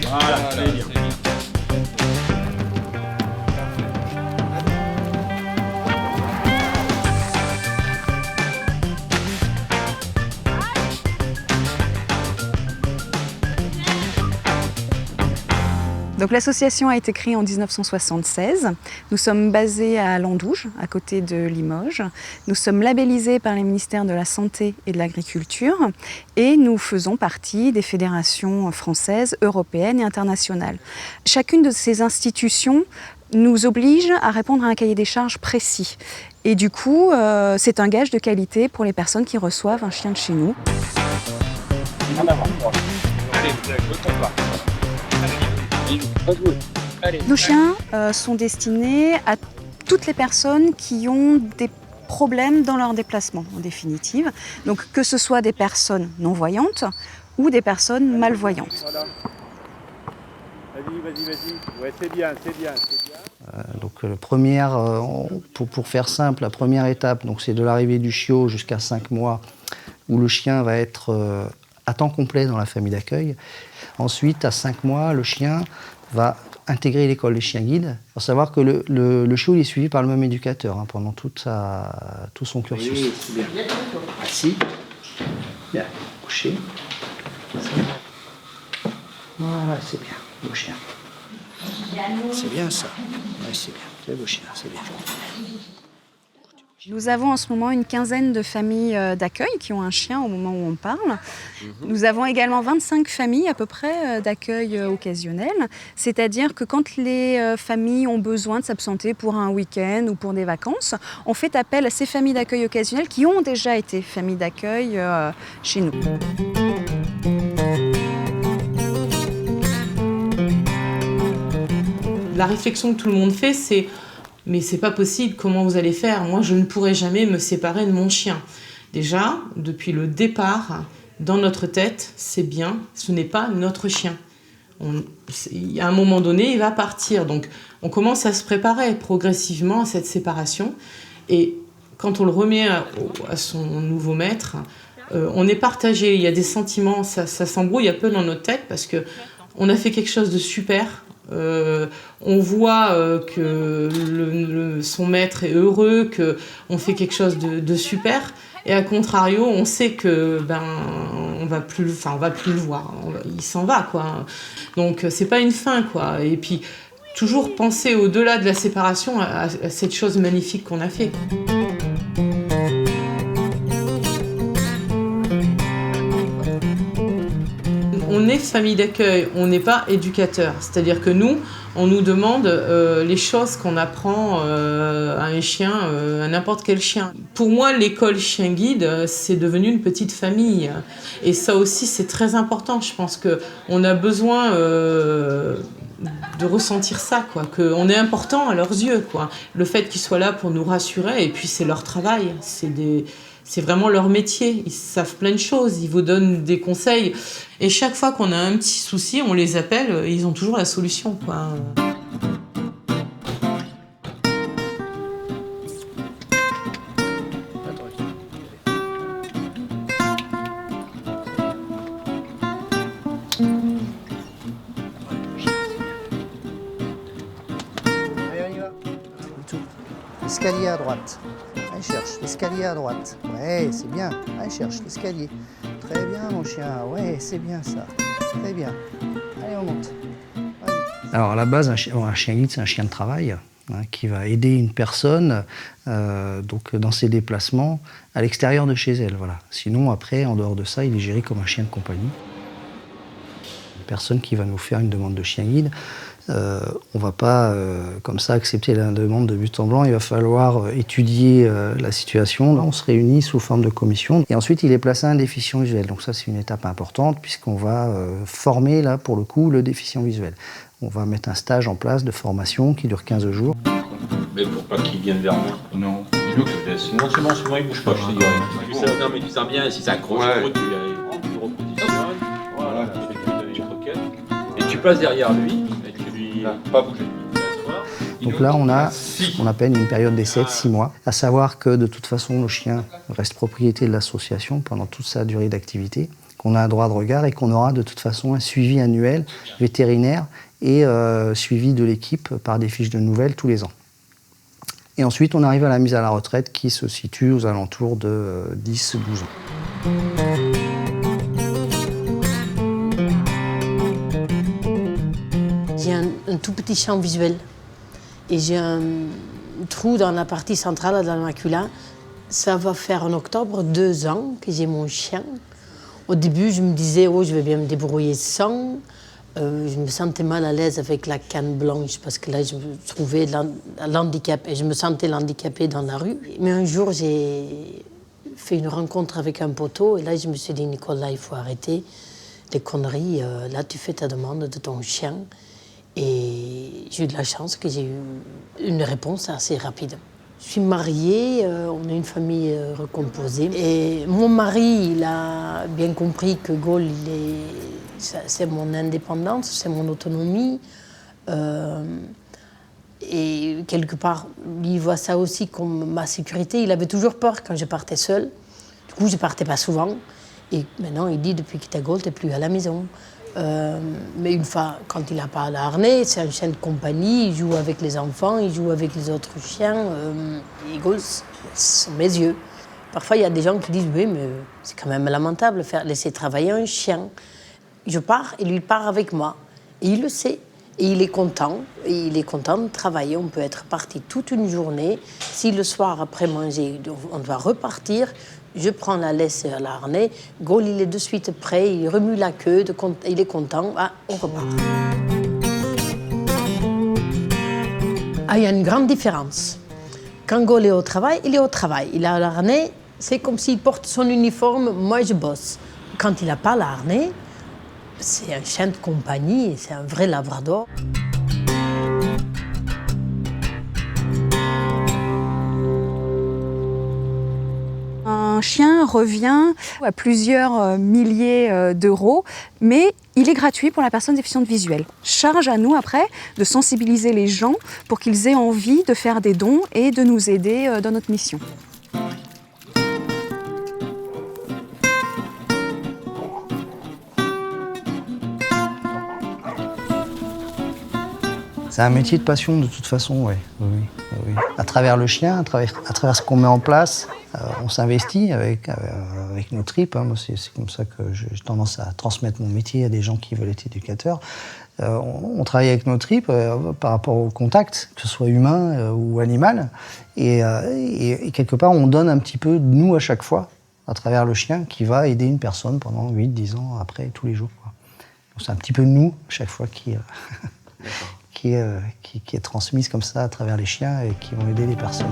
Voilà, très bien. Donc l'association a été créée en 1976. Nous sommes basés à Landouge, à côté de Limoges. Nous sommes labellisés par les ministères de la Santé et de l'Agriculture et nous faisons partie des fédérations françaises, européennes et internationales. Chacune de ces institutions nous oblige à répondre à un cahier des charges précis. Et du coup, c'est un gage de qualité pour les personnes qui reçoivent un chien de chez nous. En avant. Allez, le combat. Nos chiens sont destinés à toutes les personnes qui ont des problèmes dans leur déplacement, en définitive. Donc que ce soit des personnes non-voyantes ou des personnes malvoyantes. Voilà. Vas-y. Ouais, c'est bien. Pour faire simple, la première étape, c'est de l'arrivée du chiot jusqu'à 5 mois, où le chien va être à temps complet dans la famille d'accueil. Ensuite, à 5 mois, le chien va intégrer l'école des chiens guides. Il faut savoir que le chiot il est suivi par le même éducateur pendant tout son cursus. Oui, c'est bien. Assis. Bien. Couché. Voilà, c'est bien. Beau chien. C'est bien ça. Oui, c'est bien. C'est beau chien, c'est bien. Nous avons en ce moment une quinzaine de familles d'accueil qui ont un chien au moment où on parle. Nous avons également 25 familles à peu près d'accueil occasionnel. C'est-à-dire que quand les familles ont besoin de s'absenter pour un week-end ou pour des vacances, on fait appel à ces familles d'accueil occasionnel qui ont déjà été familles d'accueil chez nous. La réflexion que tout le monde fait, c'est « mais c'est pas possible, comment vous allez faire? Moi, je ne pourrai jamais me séparer de mon chien. » Déjà, depuis le départ, dans notre tête, c'est bien, ce n'est pas notre chien. À un moment donné, il va partir. Donc, on commence à se préparer progressivement à cette séparation. Et quand on le remet à son nouveau maître, on est partagé. Il y a des sentiments, ça s'embrouille un peu dans notre tête parce qu'on a fait quelque chose de super. On voit que son maître est heureux, qu'on fait quelque chose de super, et à contrario, on sait que on va plus le voir, il s'en va quoi. Donc c'est pas une fin quoi. Et puis toujours penser au-delà de la séparation à cette chose magnifique qu'on a fait. On est famille d'accueil, on n'est pas éducateur. C'est-à-dire que nous, on nous demande les choses qu'on apprend à un chien, à n'importe quel chien. Pour moi, l'école chien guide, c'est devenu une petite famille. Et ça aussi, c'est très important. Je pense qu'on a besoin de ressentir ça, quoi. Qu'on est important à leurs yeux, quoi. Le fait qu'ils soient là pour nous rassurer, et puis c'est leur travail. C'est vraiment leur métier, ils savent plein de choses, ils vous donnent des conseils. Et chaque fois qu'on a un petit souci, on les appelle, et ils ont toujours la solution, quoi. Allez, on y va. L'escalier à droite. Allez, cherche l'escalier à droite. Ouais, c'est bien. Allez, cherche l'escalier. Très bien, mon chien. Ouais, c'est bien ça. Très bien. Allez, on monte. Allez. Alors à la base, un chien guide, c'est un chien de travail qui va aider une personne dans ses déplacements à l'extérieur de chez elle. Voilà. Sinon, après, en dehors de ça, il est géré comme un chien de compagnie. Une personne qui va nous faire une demande de chien guide, on ne va pas comme ça accepter la demande de but en blanc. Il va falloir étudier la situation. Là, on se réunit sous forme de commission. Et ensuite, il est placé à un déficient visuel. Donc ça, c'est une étape importante puisqu'on va former, là, pour le coup, le déficient visuel. On va mettre un stage en place de formation qui dure 15 jours. Mais pour pas qu'il vienne vers moi. Non. Dis-le que je laisse. Non, souvent, il bouge pas, je te dirais. Non, mais tu sens bien, si ça accroche, tu repositionnes. Voilà, tu fais des croquettes. Et tu passes derrière lui. Et tu lui... Pas bouger. Donc là, on a ce qu'on appelle une période d'essai de 6 mois, à savoir que de toute façon, le chien reste propriété de l'association pendant toute sa durée d'activité, qu'on a un droit de regard et qu'on aura de toute façon un suivi annuel vétérinaire et suivi de l'équipe par des fiches de nouvelles tous les ans. Et ensuite, on arrive à la mise à la retraite qui se situe aux alentours de 10-12 ans. J'ai un tout petit champ visuel et j'ai un trou dans la partie centrale de la macula. Ça va faire en octobre 2 ans que j'ai mon chien. Au début, je me disais, oh, je vais bien me débrouiller sans. Je me sentais mal à l'aise avec la canne blanche parce que là, je me trouvais handicapée. Je me sentais handicapée dans la rue. Mais un jour, j'ai fait une rencontre avec un poteau et là, je me suis dit, Nicolas, il faut arrêter les conneries. Là, tu fais ta demande de ton chien. Et j'ai eu de la chance que j'ai eu une réponse assez rapide. Je suis mariée, on a une famille recomposée. Et mon mari, il a bien compris que Gaulle, c'est mon indépendance, c'est mon autonomie. Et quelque part, il voit ça aussi comme ma sécurité. Il avait toujours peur quand je partais seule. Du coup, je ne partais pas souvent. Et maintenant, il dit, depuis que tu as Gaulle, tu n'es plus à la maison. Mais une fois, quand il n'a pas le harnais, c'est un chien de compagnie, il joue avec les enfants, il joue avec les autres chiens. Et Gaulle, ce sont mes yeux. Parfois, il y a des gens qui disent, oui, mais c'est quand même lamentable de laisser travailler un chien. Je pars et lui part avec moi. Et il le sait. Et il est content. Et il est content de travailler. On peut être parti toute une journée. Si le soir, après manger, on doit repartir, je prends la laisse à l'harnais. Gaulle, il est de suite prêt. Il remue la queue. Il est content. Ah, on repart. Ah, il y a une grande différence. Quand Gaulle est au travail, il est au travail. Il a l'harnais. C'est comme s'il porte son uniforme. Moi, je bosse. Quand il n'a pas l'harnais, c'est un chien de compagnie, c'est un vrai labrador. Un chien revient à plusieurs milliers d'euros, mais il est gratuit pour la personne déficiente visuelle. Charge à nous après de sensibiliser les gens pour qu'ils aient envie de faire des dons et de nous aider dans notre mission. C'est un métier de passion de toute façon, oui. À travers le chien, à travers ce qu'on met en place, on s'investit avec nos tripes. Moi, c'est comme ça que j'ai tendance à transmettre mon métier à des gens qui veulent être éducateurs. On travaille avec nos tripes par rapport au contact, que ce soit humain ou animal. Et quelque part, on donne un petit peu de nous à chaque fois, à travers le chien, qui va aider une personne pendant 8-10 ans après, tous les jours. Donc c'est un petit peu de nous, à chaque fois, qui est transmise comme ça à travers les chiens et qui vont aider les personnes.